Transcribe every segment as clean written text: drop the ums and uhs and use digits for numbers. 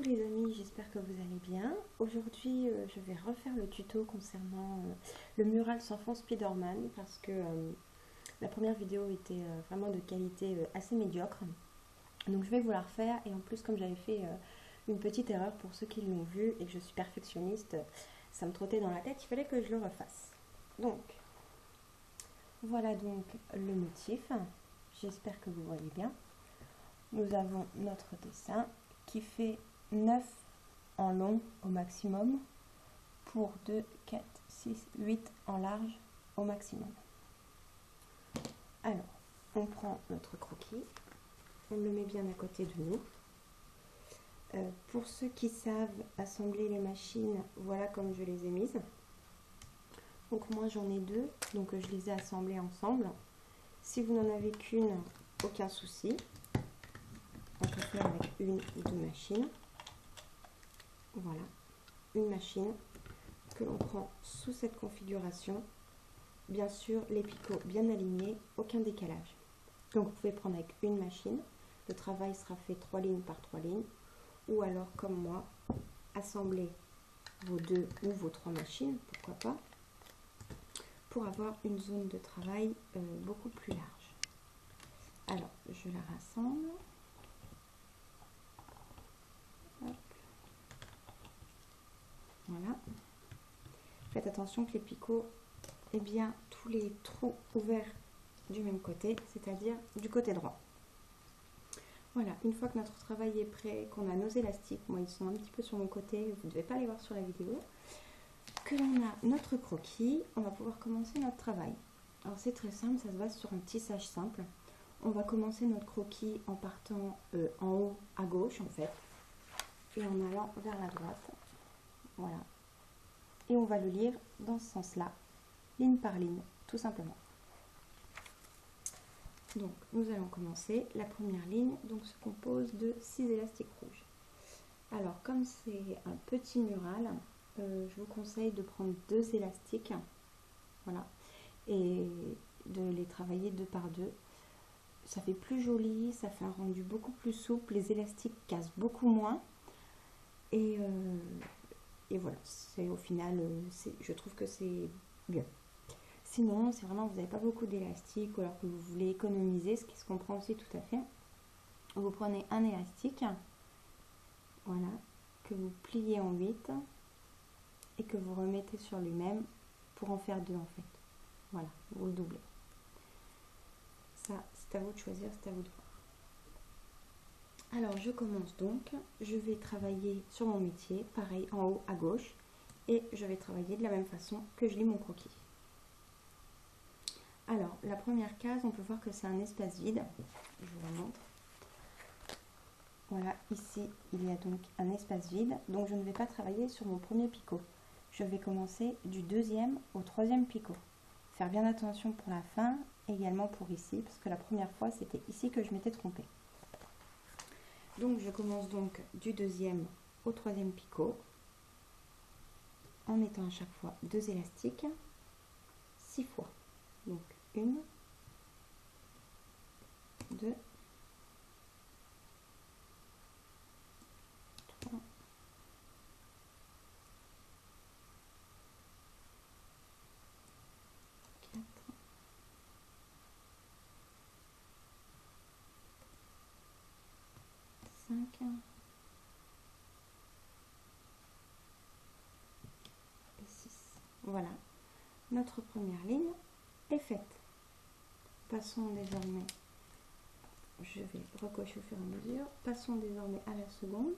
Coucou les amis, j'espère que vous allez bien. Aujourd'hui, je vais refaire le tuto concernant le mural sans fond Spider-Man parce que la première vidéo était vraiment de qualité assez médiocre. Donc je vais vous la refaire et en plus comme j'avais fait une petite erreur pour ceux qui l'ont vu et que je suis perfectionniste, ça me trottait dans la tête, il fallait que je le refasse. Donc, voilà donc le motif. J'espère que vous voyez bien. Nous avons notre dessin qui fait 9 en long au maximum pour 2, 4, 6, 8 en large au maximum. Alors, on prend notre croquis, on le met bien à côté de nous. Pour ceux qui savent assembler les machines, voilà comme je les ai mises. Donc moi j'en ai deux, donc je les ai assemblées ensemble. Si vous n'en avez qu'une, aucun souci. On peut faire avec une ou deux machines. Voilà, une machine que l'on prend sous cette configuration. Bien sûr, les picots bien alignés, aucun décalage. Donc vous pouvez prendre avec une machine. Le travail sera fait 3 lignes par 3 lignes. Ou alors, comme moi, assembler vos 2 ou vos 3 machines, pourquoi pas, pour avoir une zone de travail beaucoup plus large. Alors, je la rassemble. Hop. Voilà. Faites attention que les picots aient bien tous les trous ouverts du même côté, c'est-à-dire du côté droit. Voilà, une fois que notre travail est prêt, qu'on a nos élastiques, moi ils sont un petit peu sur mon côté, vous ne devez pas les voir sur la vidéo, que l'on a notre croquis, on va pouvoir commencer notre travail. Alors c'est très simple, ça se base sur un tissage simple. On va commencer notre croquis en partant en haut à gauche en fait, et en allant vers la droite. Voilà. Et on va le lire dans ce sens-là, ligne par ligne, tout simplement. Donc, nous allons commencer. La première ligne donc, se compose de 6 élastiques rouges. Alors, comme c'est un petit mural, je vous conseille de prendre 2 élastiques, voilà, et de les travailler 2 par 2. Ça fait plus joli, ça fait un rendu beaucoup plus souple, les élastiques cassent beaucoup moins. Et voilà, au final, je trouve que c'est bien. Sinon, si vraiment vous n'avez pas beaucoup d'élastique ou alors que vous voulez économiser, ce qui se comprend aussi tout à fait, vous prenez un élastique, voilà, que vous pliez en 8 et que vous remettez sur lui-même pour en faire 2 en fait. Voilà, vous le doublez. Ça, c'est à vous de choisir, c'est à vous de voir. Alors, je commence donc. Je vais travailler sur mon métier, pareil, en haut à gauche, et je vais travailler de la même façon que je lis mon croquis. Alors, la première case, on peut voir que c'est un espace vide. Je vous le montre. Voilà, ici, il y a donc un espace vide. Donc, je ne vais pas travailler sur mon premier picot. Je vais commencer du 2e au 3e picot. Faire bien attention pour la fin, également pour ici, parce que la première fois, c'était ici que je m'étais trompée. Donc, je commence donc du 2e au 3e picot, en mettant à chaque fois 2 élastiques, 6 fois. Donc, 1, 2, 3, 4, 5 et 6. Voilà, notre première ligne est faite. Passons désormais, je vais recocher au fur et à mesure, passons désormais à la seconde,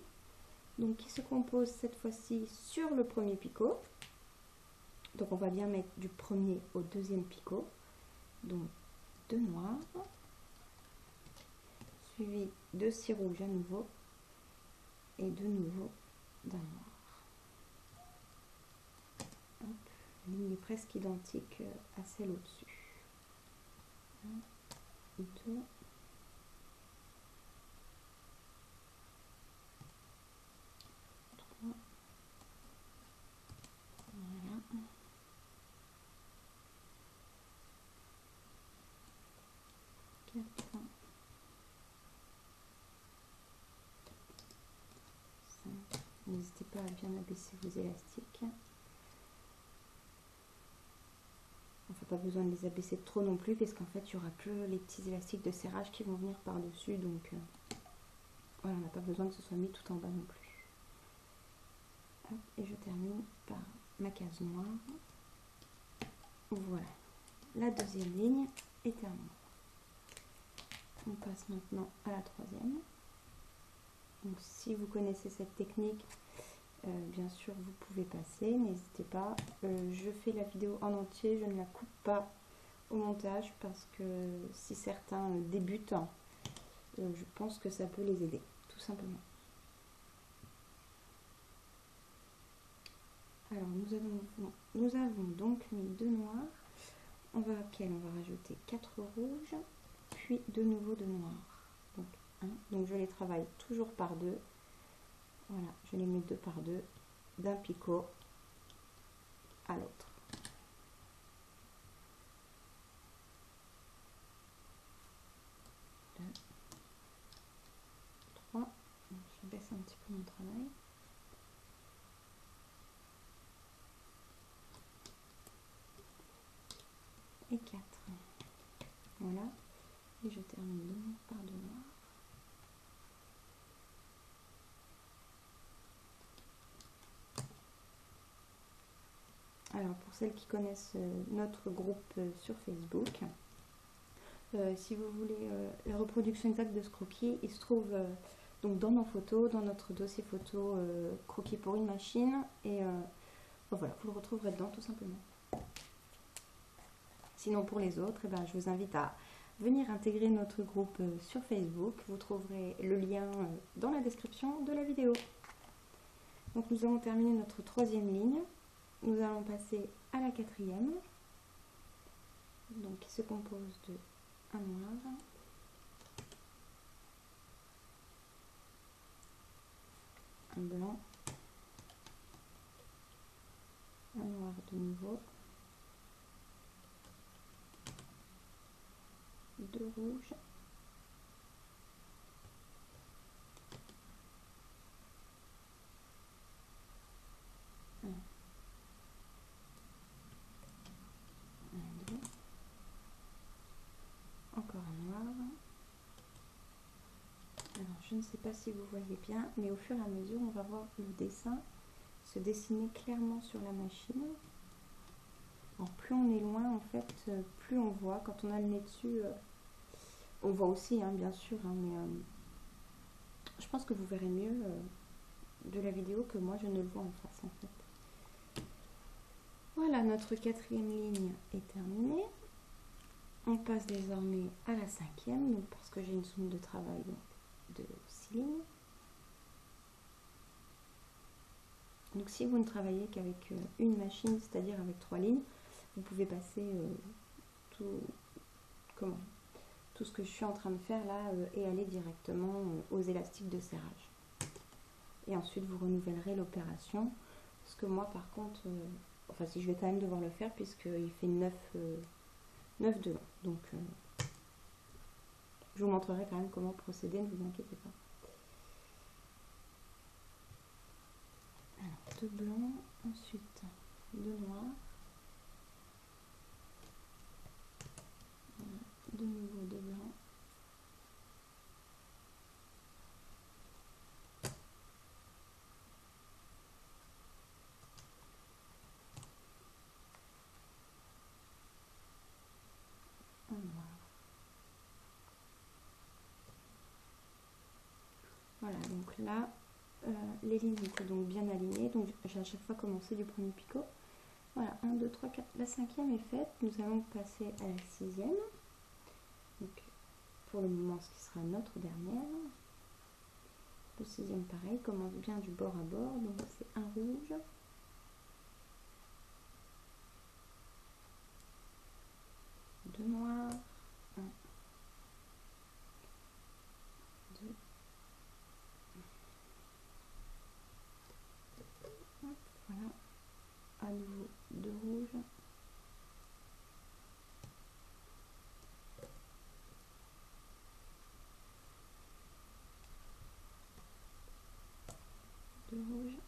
donc qui se compose cette fois-ci sur le premier picot. Donc on va bien mettre du premier au 2e picot, donc 2 noirs, suivi de 6 rouges à nouveau, et de nouveau d'un noir. Hop, la ligne est presque identique à celle au-dessus. 1, 2, 3, voilà, 4, 5, N'hésitez pas à bien abaisser vos élastiques. Enfin, pas besoin de les abaisser trop non plus, parce qu'en fait, il n'y aura que les petits élastiques de serrage qui vont venir par-dessus. Donc, voilà, on n'a pas besoin que ce soit mis tout en bas non plus. Hop, et je termine par ma case noire. Voilà, la deuxième ligne est terminée. On passe maintenant à la troisième. Donc, si vous connaissez cette technique, bien sûr, vous pouvez passer, n'hésitez pas. Je fais la vidéo en entier, je ne la coupe pas au montage parce que si certains débutent, je pense que ça peut les aider, tout simplement. Alors, nous avons donc mis 2 noirs, on va rajouter 4 rouges, puis de nouveau 2 noirs. Donc, 1, donc je les travaille toujours par 2. Voilà, je les mets 2 par 2 d'un picot à l'autre. Je baisse un petit peu mon travail. Et 4. Voilà. Et je termine 2 noirs par 2 noirs. Alors pour celles qui connaissent notre groupe sur Facebook, si vous voulez la reproduction exacte de ce croquis, il se trouve donc dans nos photos, dans notre dossier photo croquis pour une machine, et voilà, vous le retrouverez dedans tout simplement. Sinon pour les autres, je vous invite à venir intégrer notre groupe sur Facebook. Vous trouverez le lien dans la description de la vidéo. Donc nous avons terminé notre troisième ligne. Nous allons passer à la quatrième, donc qui se compose de un noir, un blanc, un noir de nouveau, 2 rouges, un bleu, encore un noir. Alors je ne sais pas si vous voyez bien, mais au fur et à mesure on va voir le dessin se dessiner clairement sur la machine. Alors plus on est loin, en fait, plus on voit. Quand on a le nez dessus, on voit aussi, hein, bien sûr, hein, mais je pense que vous verrez mieux de la vidéo que moi je ne le vois en face, en fait. Voilà, notre quatrième ligne est terminée. On passe désormais à la cinquième, donc parce que j'ai une zone de travail de 6 lignes. Donc si vous ne travaillez qu'avec une machine, c'est-à-dire avec 3 lignes, vous pouvez passer tout ce que je suis en train de faire là et aller directement aux élastiques de serrage. Et ensuite vous renouvellerez l'opération, parce que moi par contre, enfin si je vais quand même devoir le faire puisqu'il fait 9 de long. Donc je vous montrerai quand même comment procéder, ne vous inquiétez pas. Alors 2 blancs, ensuite 2 noirs. Voilà, de nouveau 2 blancs. Un noir. Voilà, donc là, les lignes étaient donc bien alignées, donc j'ai à chaque fois commencé du premier picot. Voilà, 1, 2, 3, 4, la cinquième est faite, nous allons passer à la sixième. Donc, pour le moment, ce qui sera notre dernière. Le sixième, pareil, commence bien du bord à bord, donc c'est un rouge. Deux noirs, 1, 2, voilà, à nouveau 2 rouges, 2 rouges,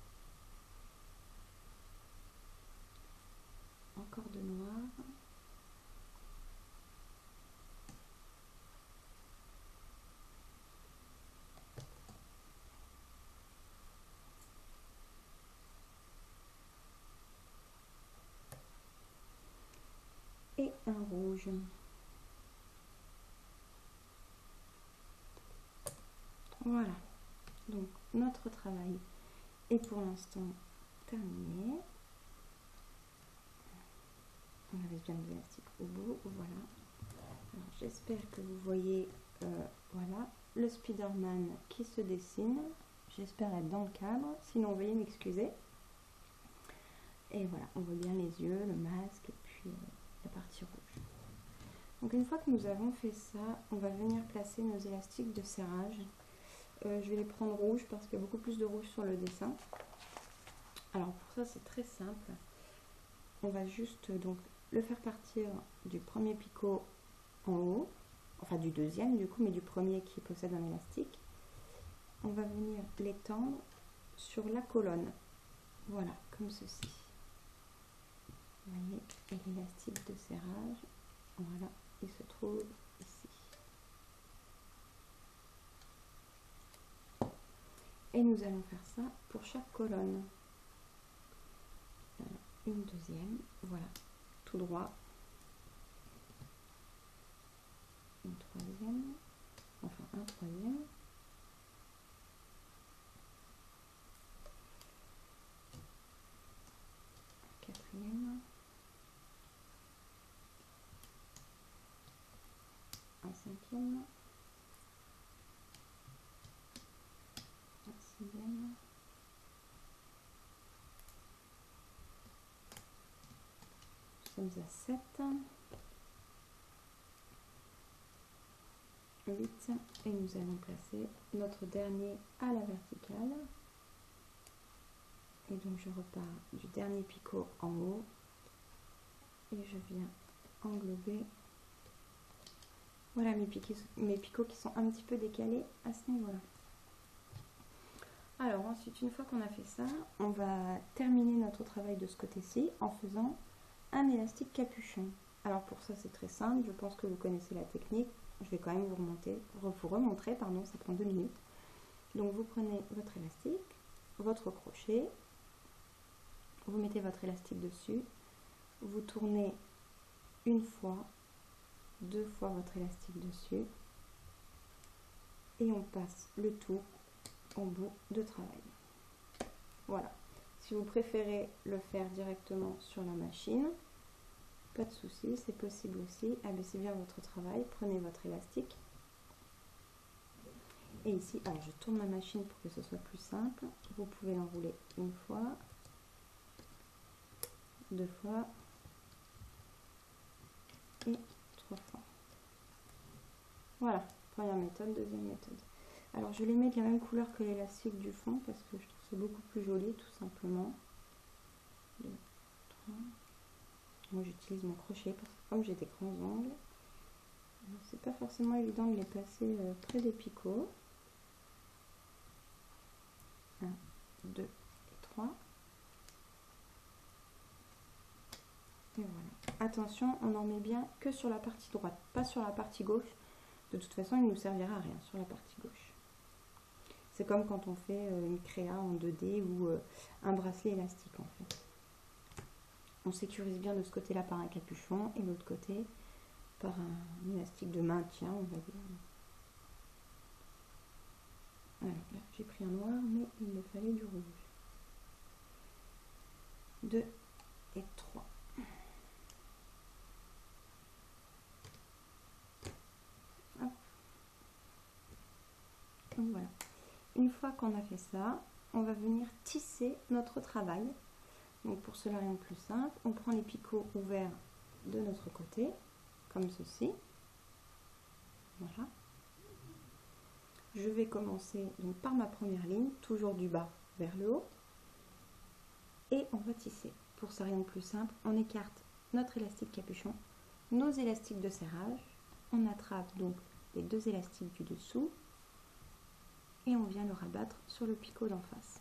rouge. Voilà, donc notre travail est pour l'instant terminé. On avait bien les élastiques au bout, voilà. Alors j'espère que vous voyez, voilà, le Spider-Man qui se dessine. J'espère être dans le cadre, sinon veuillez m'excuser. Et voilà, on voit bien les yeux, le masque et puis la partie rouge. Donc une fois que nous avons fait ça, on va venir placer nos élastiques de serrage. Je vais les prendre rouges parce qu'il y a beaucoup plus de rouge sur le dessin. Alors pour ça c'est très simple. On va juste donc le faire partir du premier picot en haut, enfin du deuxième du coup, mais du premier qui possède un élastique. On va venir l'étendre sur la colonne. Voilà, comme ceci. Vous voyez, et l'élastique de serrage, voilà, il se trouve ici. Et nous allons faire ça pour chaque colonne. Une deuxième, voilà, tout droit. Une troisième, enfin un troisième. Un quatrième. Un cinquième. Un sixième. Nous sommes à 7, 8 et nous allons placer notre dernier à la verticale. Et donc je repars du dernier picot en haut et je viens englober. Voilà mes picots qui sont un petit peu décalés à ce niveau-là. Alors ensuite, une fois qu'on a fait ça, on va terminer notre travail de ce côté-ci en faisant un élastique capuchon. Alors pour ça c'est très simple, je pense que vous connaissez la technique. Je vais quand même vous remontrer, pardon, ça prend 2 minutes. Donc vous prenez votre élastique, votre crochet, vous mettez votre élastique dessus, vous tournez une fois, 2 fois votre élastique dessus et on passe le tout en bout de travail. Voilà. Si vous préférez le faire directement sur la machine, pas de souci, c'est possible aussi. Abaissez bien votre travail, prenez votre élastique. Et ici, alors je tourne ma machine pour que ce soit plus simple. Vous pouvez l'enrouler une fois, 2 fois et 3 fois. Voilà, première méthode, deuxième méthode. Alors je les mets de la même couleur que l'élastique du fond parce que je trouve c'est beaucoup plus joli tout simplement. 2, 3. Moi j'utilise mon crochet parce que comme j'ai des grands ongles, c'est pas forcément évident de les placer près des picots. 1, 2 et 3. Et voilà. Attention, on n'en met bien que sur la partie droite, pas sur la partie gauche. De toute façon, il ne nous servira à rien sur la partie gauche. C'est comme quand on fait une créa en 2D ou un bracelet élastique en fait. On sécurise bien de ce côté-là par un capuchon et de l'autre côté par un élastique de maintien, on va dire. Alors là, j'ai pris un noir, mais il me fallait du rouge. 2 et 3. Hop. Donc voilà. Une fois qu'on a fait ça, on va venir tisser notre travail. Donc pour cela, rien de plus simple, on prend les picots ouverts de notre côté, comme ceci. Voilà. Je vais commencer donc par ma première ligne, toujours du bas vers le haut. Et on va tisser. Pour ça, rien de plus simple, on écarte notre élastique capuchon, nos élastiques de serrage, on attrape donc les 2 élastiques du dessous et on vient le rabattre sur le picot d'en face.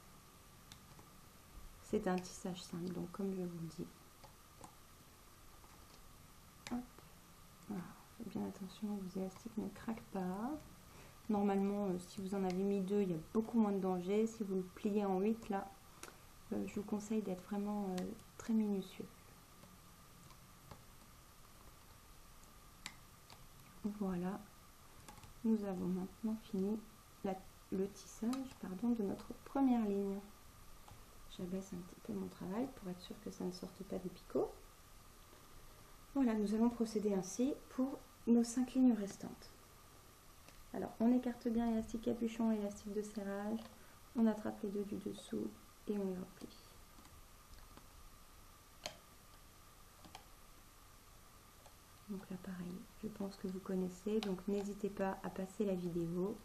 C'est un tissage simple, donc comme je vous le dis. Hop. Voilà. Faites bien attention, vos élastiques ne craquent pas. Normalement, si vous en avez mis 2, il y a beaucoup moins de danger. Si vous le pliez en 8, là, je vous conseille d'être vraiment très minutieux. Voilà, nous avons maintenant fini le tissage de notre première ligne. J'abaisse un petit peu mon travail pour être sûr que ça ne sorte pas des picots. Voilà, nous allons procéder ainsi pour nos 5 lignes restantes. Alors, on écarte bien l'élastique capuchon et l'élastique de serrage, on attrape les deux du dessous et on les replie. Donc là, pareil, je pense que vous connaissez, donc n'hésitez pas à passer la vidéo.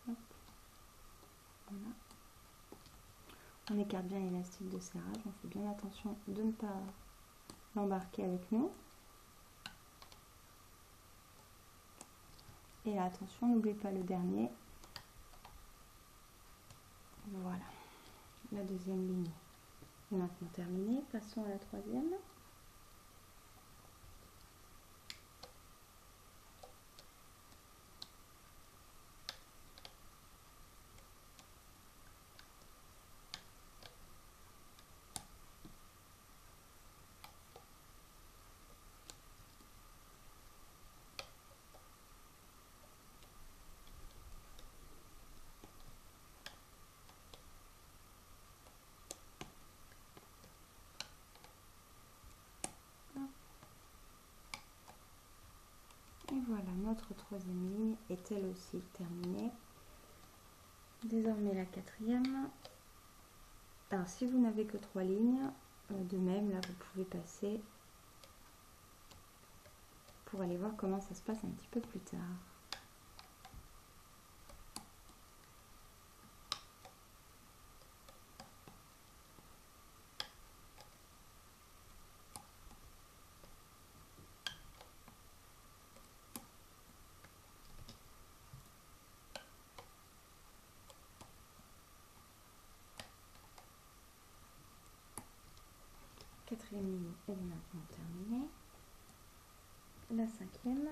Voilà. On écarte bien l'élastique de serrage, on fait bien attention de ne pas l'embarquer avec nous. Et là, attention, n'oubliez pas le dernier. Voilà, la deuxième ligne est maintenant terminée. Passons à la troisième. Et voilà, notre troisième ligne est elle aussi terminée. Désormais la quatrième. Alors si vous n'avez que 3 lignes, de même là vous pouvez passer pour aller voir comment ça se passe un petit peu plus tard. Quatrième ligne est maintenant terminée. La cinquième.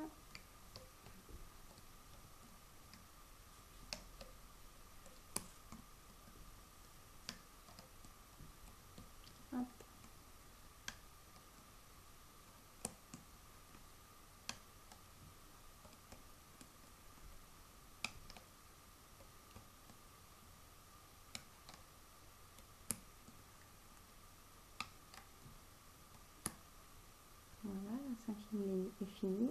Hop. Voilà, la cinquième ligne est finie.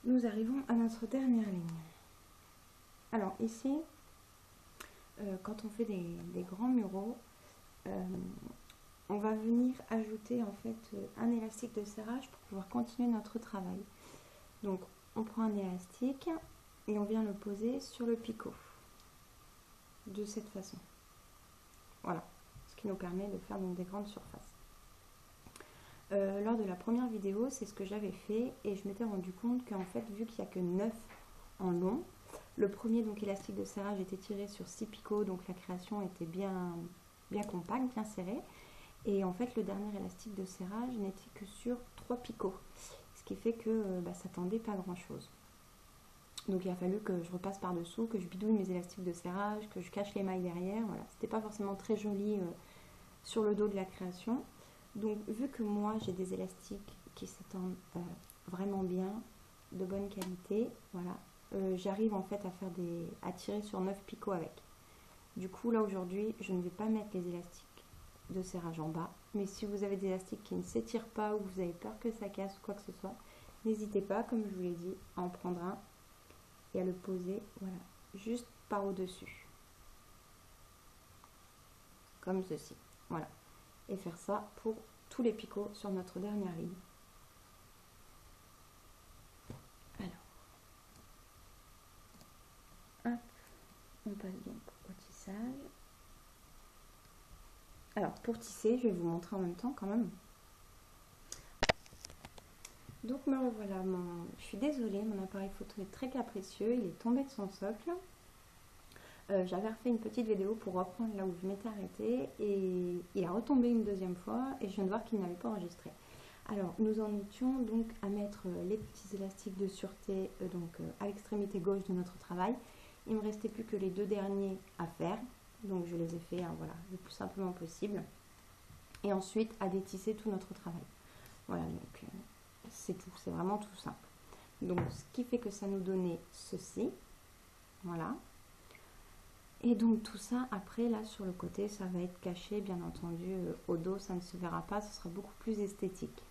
Nous arrivons à notre dernière ligne. Alors ici, quand on fait des grands muraux, on va venir ajouter en fait un élastique de serrage pour pouvoir continuer notre travail. Donc on prend un élastique et on vient le poser sur le picot de cette façon. Voilà, ce qui nous permet de faire donc des grandes surfaces. Lors de la première vidéo, c'est ce que j'avais fait et je m'étais rendu compte qu'en fait, vu qu'il n'y a que 9 en long, le premier donc élastique de serrage était tiré sur 6 picots, donc la création était bien compacte, bien serrée. Et en fait, le dernier élastique de serrage n'était que sur 3 picots, ce qui fait que ça tendait pas grand chose. Donc il a fallu que je repasse par dessous, que je bidouille mes élastiques de serrage, que je cache les mailles derrière. Voilà, c'était pas forcément très joli sur le dos de la création. Donc vu que moi j'ai des élastiques qui s'étendent vraiment bien, de bonne qualité, voilà, j'arrive en fait à tirer sur 9 picots avec. Du coup là aujourd'hui je ne vais pas mettre les élastiques de serrage en bas, mais si vous avez des élastiques qui ne s'étirent pas ou vous avez peur que ça casse ou quoi que ce soit, n'hésitez pas, comme je vous l'ai dit, à en prendre un et à le poser, voilà, juste par au-dessus, comme ceci, voilà. Et faire ça pour tous les picots sur notre dernière ligne. Alors, hop, on passe donc au tissage. Alors, pour tisser, je vais vous montrer en même temps quand même. Donc me revoilà, je suis désolée, mon appareil photo est très capricieux, il est tombé de son socle. J'avais refait une petite vidéo pour reprendre là où je m'étais arrêtée et il a retombé une deuxième fois et je viens de voir qu'il n'avait pas enregistré. Alors nous en étions donc à mettre les petits élastiques de sûreté à l'extrémité gauche de notre travail Il me restait plus que les 2 derniers à faire. Donc je les ai fait voilà, le plus simplement possible. Et ensuite à détisser tout notre travail. Voilà, donc c'est tout, c'est vraiment tout simple. Donc ce qui fait que ça nous donnait ceci. Voilà. Et donc tout ça, après, là, sur le côté, ça va être caché, bien entendu, au dos, ça ne se verra pas, ce sera beaucoup plus esthétique.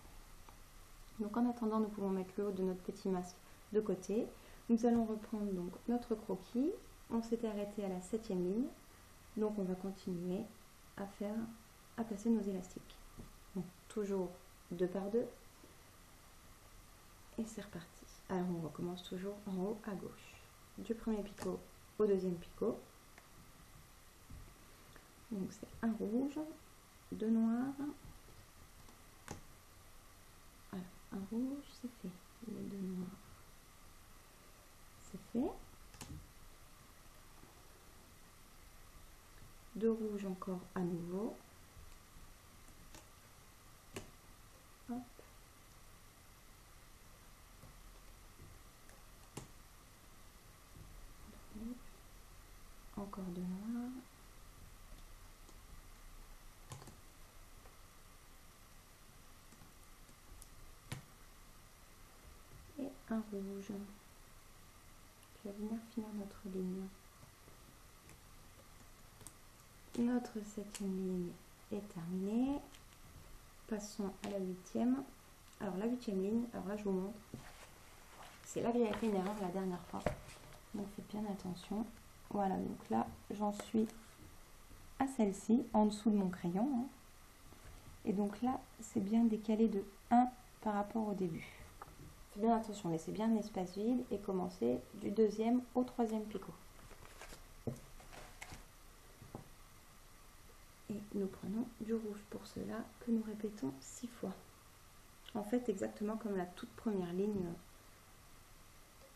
Donc en attendant, nous pouvons mettre le haut de notre petit masque de côté. Nous allons reprendre donc notre croquis. On s'était arrêté à la 7e ligne. Donc on va continuer à placer nos élastiques. Donc toujours 2 par 2. Et c'est reparti. Alors on recommence toujours en haut à gauche. Du premier picot au deuxième picot. Donc c'est un rouge, 2 noirs. Alors, un rouge, c'est fait. Les 2 noirs, c'est fait. 2 rouges encore à nouveau. Hop. Encore 2 noirs. Et un rouge qui va venir finir notre ligne. Notre 7e ligne est terminée. Passons à la 8e. Alors la 8e ligne, alors là je vous montre. C'est là que j'avais fait une erreur la dernière fois. Donc faites bien attention. Voilà, donc là j'en suis à celle-ci, en dessous de mon crayon. Hein. Et donc là, c'est bien décalé de 1 par rapport au début. Faites bien attention, laissez bien un espace vide et commencez du 2e au 3e picot. Et nous prenons du rouge pour cela, que nous répétons 6 fois. En fait, exactement comme la toute première ligne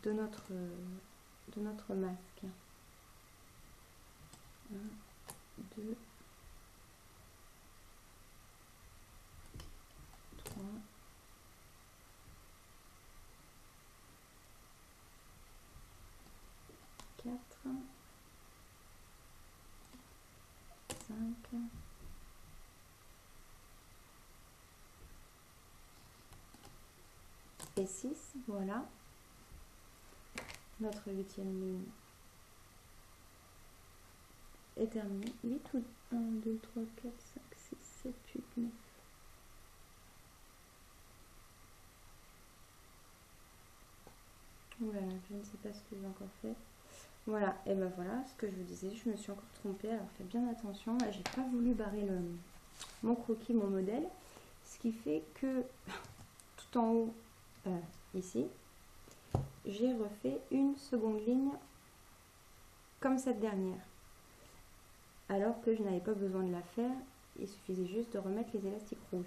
de notre masque. 1, 2, 3, 4, 5, et 6, voilà. Notre 8e ligne est terminée. 8 ou 1, 2, 3, 4, 5, 6, 7, 8, 9. Voilà, je ne sais pas ce que j'ai encore fait. Voilà, et ben voilà, ce que je vous disais, je me suis encore trompée, alors faites bien attention, là j'ai pas voulu barrer mon croquis, mon modèle, ce qui fait que tout en haut, ici, j'ai refait une seconde ligne comme cette dernière, alors que je n'avais pas besoin de la faire, il suffisait juste de remettre les élastiques rouges.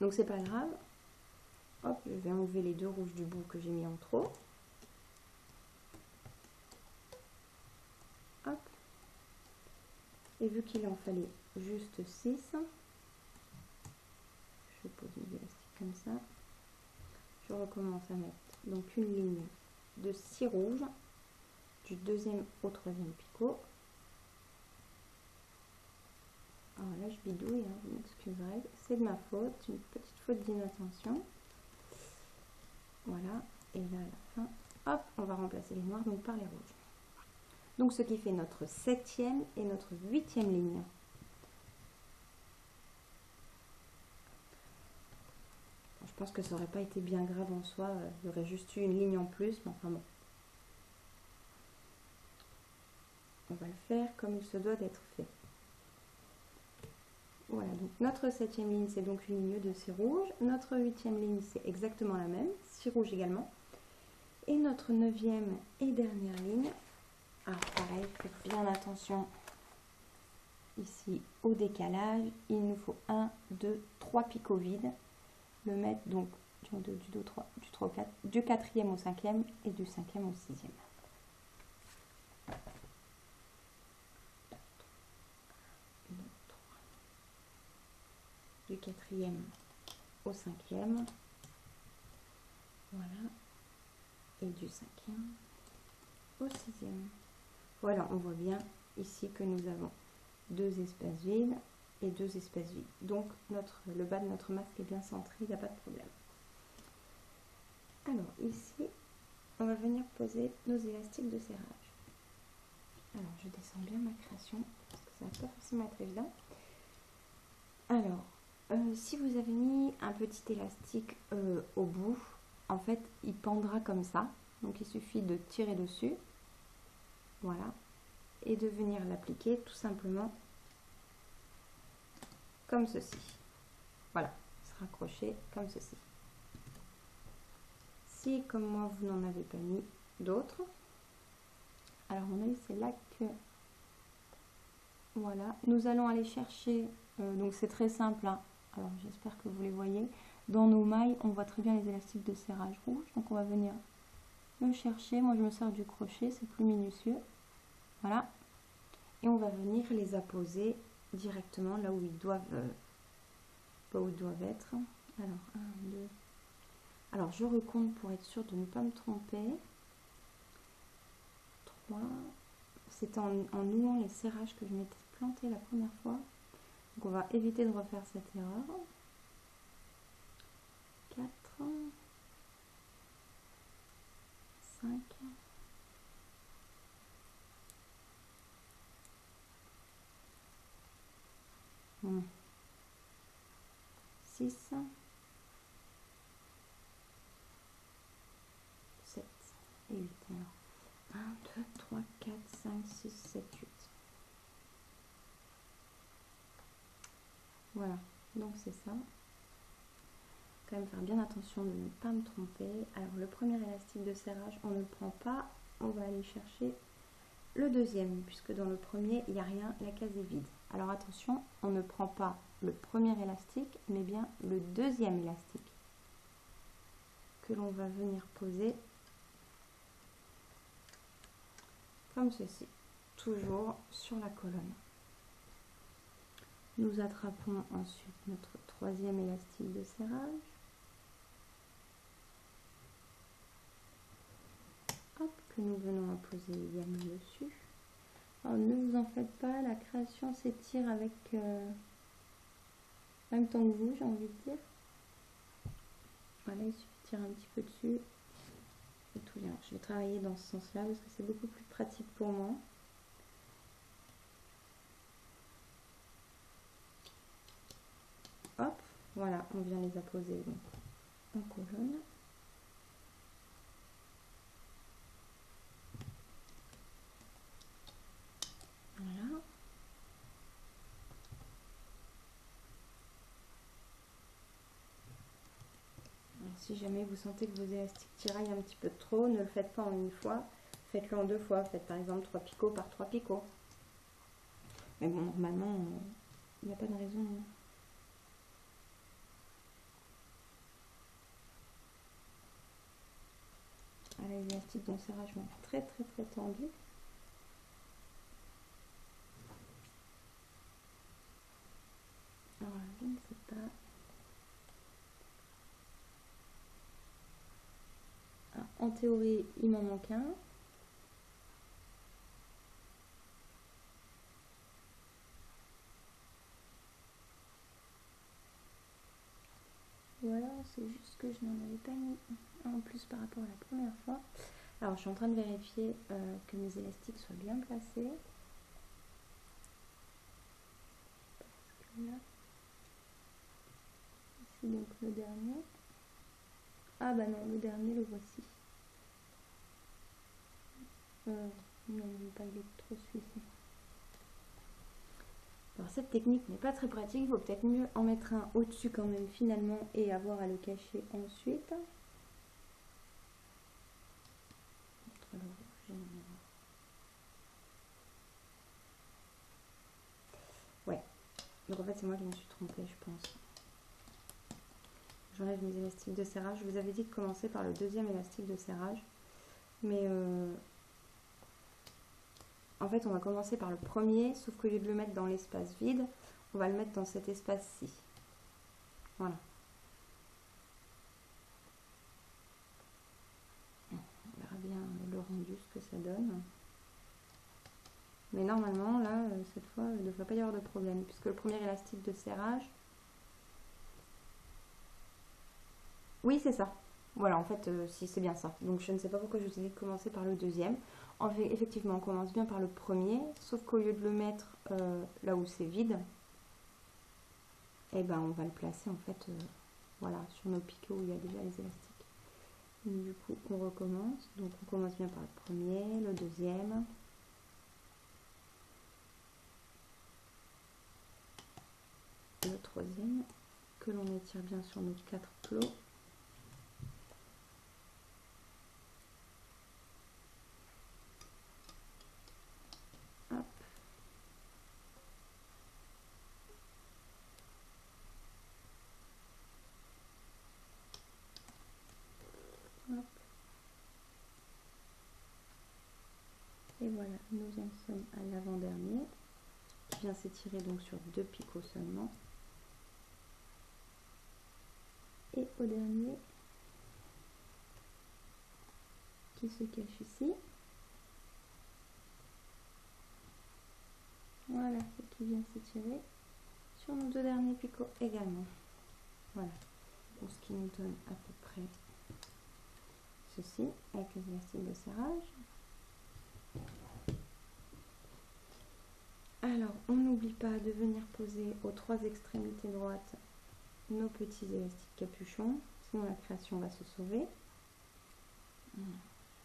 Donc c'est pas grave, hop, je vais enlever les 2 rouges du bout que j'ai mis en trop. Hop. Et vu qu'il en fallait juste 6, je pose mes élastiques comme ça. Je recommence à mettre donc une ligne de 6 rouges du 2e au 3e picot. Alors là je bidouille, hein, vous m'excuserez, c'est de ma faute, une petite faute d'inattention. Voilà, et là à la fin, hop, on va remplacer les noirs donc par les rouges. Donc ce qui fait notre 7e et notre 8e ligne. Je pense que ça n'aurait pas été bien grave en soi, il y aurait juste eu une ligne en plus, mais enfin bon. On va le faire comme il se doit d'être fait. Voilà, donc notre 7e ligne, c'est donc une ligne de 6 rouges. Notre 8e ligne, c'est exactement la même, 6 rouges également. Et notre 9e et dernière ligne, alors pareil, faites bien attention ici au décalage. Il nous faut 1, 2, 3 picots vides. Le mettre donc du 4e au 5e et du 5e au 6e. Du 4e au 5e, voilà, et du 5e au 6e. Voilà, on voit bien ici que nous avons 2 espaces vides et 2 espaces vides. Donc le bas de notre masque est bien centré, il n'y a pas de problème. Alors ici, on va venir poser nos élastiques de serrage. Alors je descends bien ma création parce que ça va pas forcément être évident. Alors, si vous avez mis un petit élastique au bout, en fait il pendra comme ça. Donc il suffit de tirer dessus, voilà, et de venir l'appliquer tout simplement comme ceci. Voilà, se raccrocher comme ceci. Si comme moi vous n'en avez pas mis d'autres, alors à mon avis c'est là que, voilà, nous allons aller chercher, donc c'est très simple, hein. Alors j'espère que vous les voyez, dans nos mailles on voit très bien les élastiques de serrage rouge, donc on va venir le chercher, moi je me sers du crochet, c'est plus minutieux, voilà, et on va venir les apposer directement là où ils doivent, être. Alors 1, 2, alors je recompte pour être sûr de ne pas me tromper. 3, c'est en nouant les serrages que je m'étais planté la première fois, donc on va éviter de refaire cette erreur. 4, 5, 6, 7 et 8. Alors 1, 2, 3, 4, 5, 6, 7, 8. Voilà, donc c'est ça. Quand même faire bien attention de ne pas me tromper. Alors le premier élastique de serrage, on ne le prend pas, on va aller chercher le deuxième, puisque dans le premier, il n'y a rien, la case est vide. Alors attention, on ne prend pas le premier élastique, mais bien le deuxième élastique que l'on va venir poser comme ceci, toujours sur la colonne. Nous attrapons ensuite notre troisième élastique de serrage. Hop, que nous venons à poser également dessus. Alors ne vous en faites pas, la création s'étire avec même temps que vous, j'ai envie de dire. Voilà, il suffit de tirer un petit peu dessus et tout vient. Je vais travailler dans ce sens-là parce que c'est beaucoup plus pratique pour moi. Hop, voilà, on vient les apposer donc en colonne. Voilà. Alors, si jamais vous sentez que vos élastiques tiraillent un petit peu trop, ne le faites pas en une fois, faites-le en 2 fois. Faites par exemple 3 picots par 3 picots. Mais bon, normalement, il n'y a pas de raison. Les élastiques dans le serrage vont être très tendus. Alors je ne sais pas. Ah, en théorie, il m'en manque un. Voilà, c'est juste que je n'en avais pas mis un en plus par rapport à la première fois. Alors je suis en train de vérifier que mes élastiques soient bien placés. Parce que là, ici donc le dernier. Ah bah non, le dernier le voici. Non, même pas, il est trop celui-ci. Alors cette technique n'est pas très pratique, il vaut peut-être mieux en mettre un au-dessus quand même finalement et avoir à le cacher ensuite. Ouais, donc en fait c'est moi qui me suis trompée je pense. J'enlève mes élastiques de serrage. Je vous avais dit de commencer par le deuxième élastique de serrage, mais en fait on va commencer par le premier, sauf qu'au lieu de le mettre dans l'espace vide, on va le mettre dans cet espace-ci. Voilà. On verra bien le rendu, ce que ça donne. Mais normalement, là, cette fois, il ne devrait pas y avoir de problème, puisque le premier élastique de serrage... Oui, c'est ça. Voilà, en fait, si c'est bien ça. Donc, je ne sais pas pourquoi je vous ai dit de commencer par le deuxième. En fait, effectivement, on commence bien par le premier, sauf qu'au lieu de le mettre là où c'est vide, eh ben, on va le placer, en fait, voilà, sur nos picots où il y a déjà les élastiques. Donc, du coup, on recommence. Donc, on commence bien par le premier, le deuxième... le troisième, que l'on étire bien sur nos 4 plots. Hop. Hop. Et voilà, nous en sommes à l'avant-dernier, qui vient s'étirer donc sur 2 picots seulement. Et au dernier, qui se cache ici. Voilà, et qui vient s'étirer sur nos 2 derniers picots également. Voilà, donc ce qui nous donne à peu près ceci, avec les élastiques de serrage. Alors, on n'oublie pas de venir poser aux 3 extrémités droites nos petits élastiques capuchons, sinon la création va se sauver. Je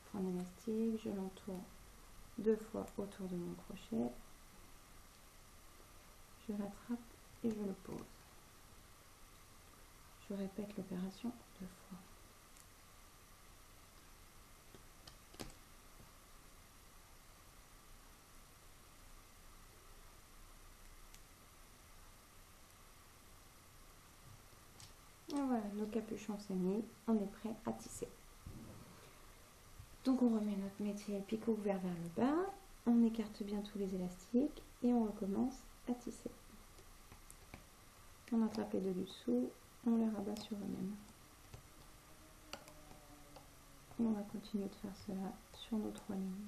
prends un élastique, je l'entoure 2 fois autour de mon crochet, je l'attrape et je le pose. Je répète l'opération 2 fois. Et voilà, nos capuchons sont mis, on est prêt à tisser. Donc on remet notre métier picot ouvert vers le bas, on écarte bien tous les élastiques et on recommence à tisser. On attrape les deux dessous, on les rabat sur eux-mêmes. Et on va continuer de faire cela sur nos 3 lignes.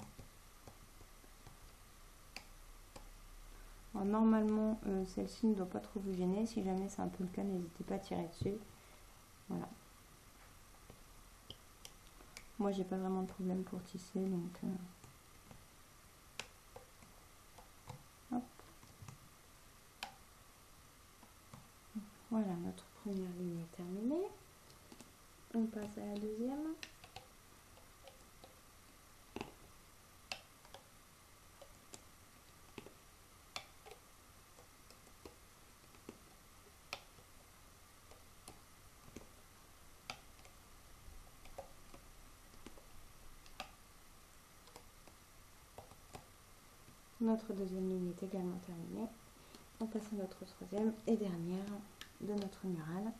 Alors, normalement, celle-ci ne doit pas trop vous gêner. Si jamais c'est un peu le cas, n'hésitez pas à tirer dessus. Voilà. Moi, j'ai pas vraiment de problème pour tisser, donc hop. Voilà, notre première ligne est terminée. On passe à la deuxième. Notre deuxième ligne est également terminée. On passe à notre troisième et dernière de notre murale.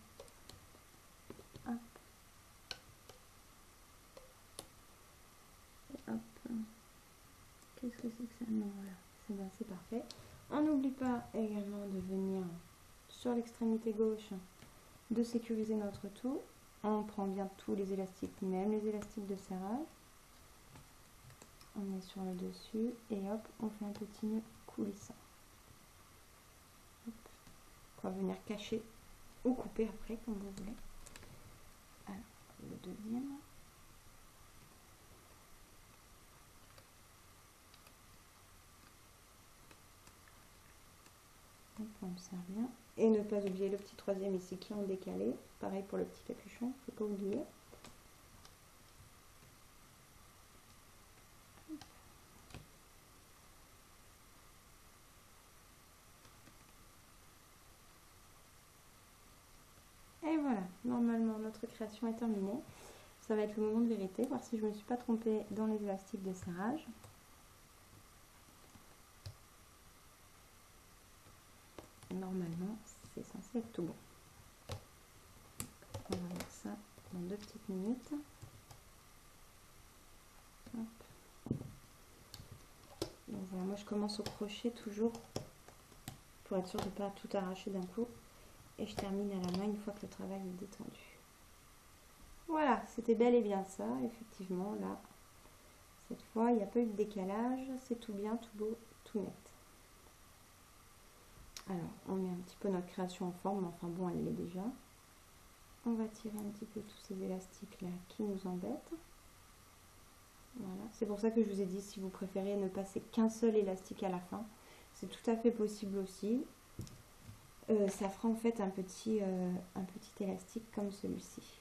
Hop. Et hop. Qu'est-ce que c'est que ça? Non, voilà. C'est bon, c'est parfait. On n'oublie pas également de venir sur l'extrémité gauche, de sécuriser notre tout. On prend bien tous les élastiques, même les élastiques de serrage. On est sur le dessus et hop, on fait un petit nœud coulissant. Hop. On va venir cacher ou couper après, comme vous voulez. Alors, le deuxième. Hop, on observe bien. Et ne pas oublier le petit troisième ici qui est en décalé. Pareil pour le petit capuchon, il ne faut pas oublier. Et voilà, normalement notre création est terminée. Ça va être le moment de vérité, voir si je ne me suis pas trompée dans les élastiques de serrage. Normalement, c'est censé être tout bon. On va voir ça dans 2 petites minutes. Hop. Donc voilà, moi je commence au crochet toujours pour être sûre de ne pas tout arracher d'un coup. Et je termine à la main une fois que le travail est détendu. Voilà, c'était bel et bien ça. Effectivement, là, Cette fois, il n'y a pas eu de décalage, c'est tout bien, tout beau, tout net. Alors, on met un petit peu notre création en forme, mais enfin bon, elle l'est déjà. On va tirer un petit peu tous ces élastiques là qui nous embêtent. Voilà, c'est pour ça que je vous ai dit, si vous préférez ne passer qu'un seul élastique à la fin, c'est tout à fait possible aussi. Ça fera en fait un petit élastique comme celui-ci.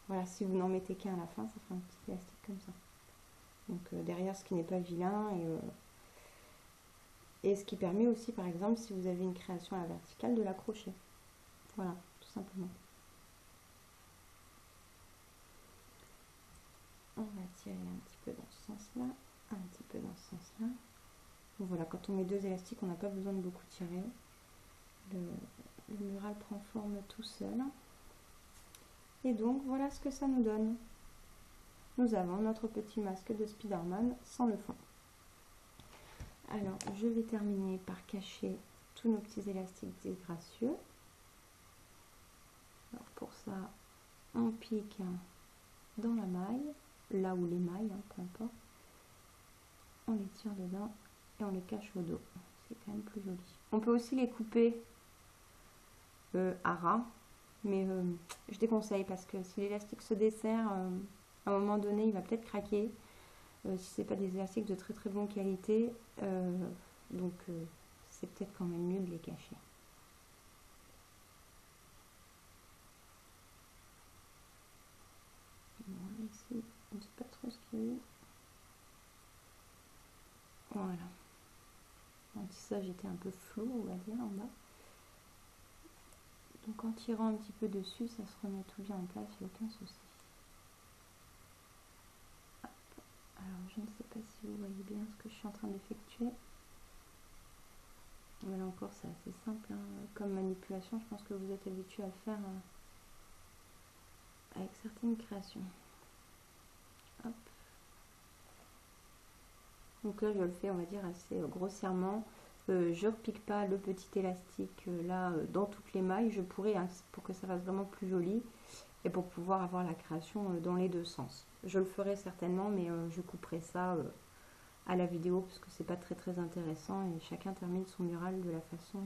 Voilà, si vous n'en mettez qu'un à la fin, ça fera un petit élastique comme ça. Donc derrière, ce qui n'est pas vilain et ce qui permet aussi, par exemple, si vous avez une création à la verticale, de l'accrocher. Voilà, tout simplement. On va tirer un petit peu dans ce sens-là, un petit peu dans ce sens-là. Donc voilà, quand on met deux élastiques, on n'a pas besoin de beaucoup tirer. Le mural prend forme tout seul. Et donc, voilà ce que ça nous donne. Nous avons notre petit masque de Spider-Man sans le fond. Alors, je vais terminer par cacher tous nos petits élastiques disgracieux. Alors, pour ça, on pique dans la maille, là où les mailles, peu importe. On les tire dedans et on les cache au dos. C'est quand même plus joli. On peut aussi les couper à ras, mais je déconseille parce que si l'élastique se dessert, à un moment donné, il va peut-être craquer. Si ce n'est pas des élastiques de très très bonne qualité, donc c'est peut-être quand même mieux de les cacher. Bon, ici, on ne sait pas trop ce qu'il y a eu. Voilà. Le tissage était un peu flou, on va dire, en bas. Donc en tirant un petit peu dessus, ça se remet tout bien en place, il n'y a aucun souci. Alors je ne sais pas si vous voyez bien ce que je suis en train d'effectuer. Là encore, c'est assez simple hein, comme manipulation. Je pense que vous êtes habitué à le faire avec certaines créations. Hop. Donc là, je le fais, on va dire, assez grossièrement. Je ne repique pas le petit élastique là dans toutes les mailles. Je pourrais, hein, pour que ça fasse vraiment plus joli et pour pouvoir avoir la création dans les deux sens. Je le ferai certainement, mais je couperai ça à la vidéo parce que c'est pas très très intéressant et chacun termine son mural de la façon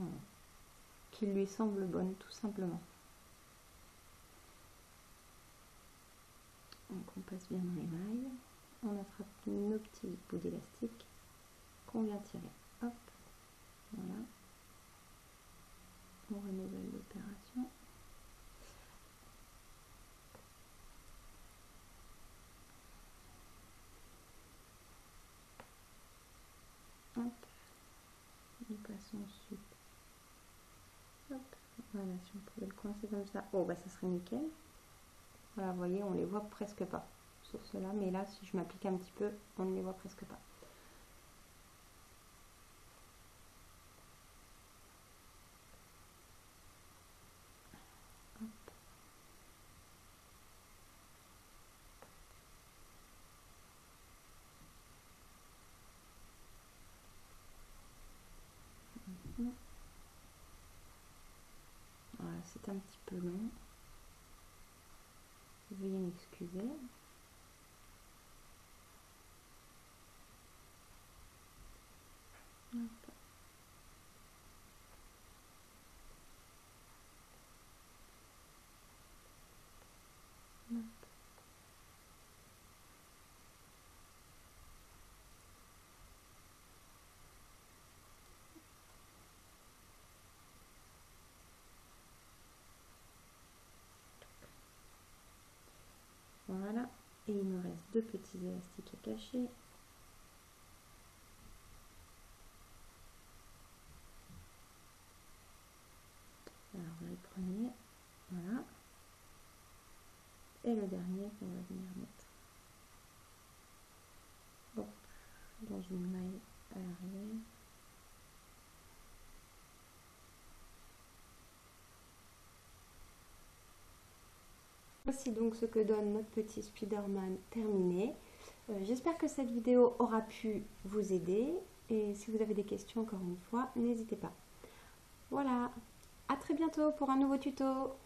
qui lui semble bonne, tout simplement. Donc on passe bien dans les mailles, on attrape nos petits bouts d'élastique qu'on vient tirer. Hop, voilà. On renouvelle l'opération. Hop, nous passons ensuite. Hop, voilà, si on pouvait le coincer comme ça, oh bah ça serait nickel. Voilà, vous voyez, on les voit presque pas sur cela, mais là, si je m'applique un petit peu, on ne les voit presque pas. Hop. Voilà, c'est un petit peu long. Veuillez m'excuser. Hop. Hop. Voilà, et il me reste deux petits élastiques à cacher. Alors là, le premier, voilà, et le dernier qu'on va venir mettre dans une maille à l'arrière. Voici donc ce que donne notre petit Spider-Man terminé. J'espère que cette vidéo aura pu vous aider et si vous avez des questions encore une fois, n'hésitez pas. Voilà, à très bientôt pour un nouveau tuto.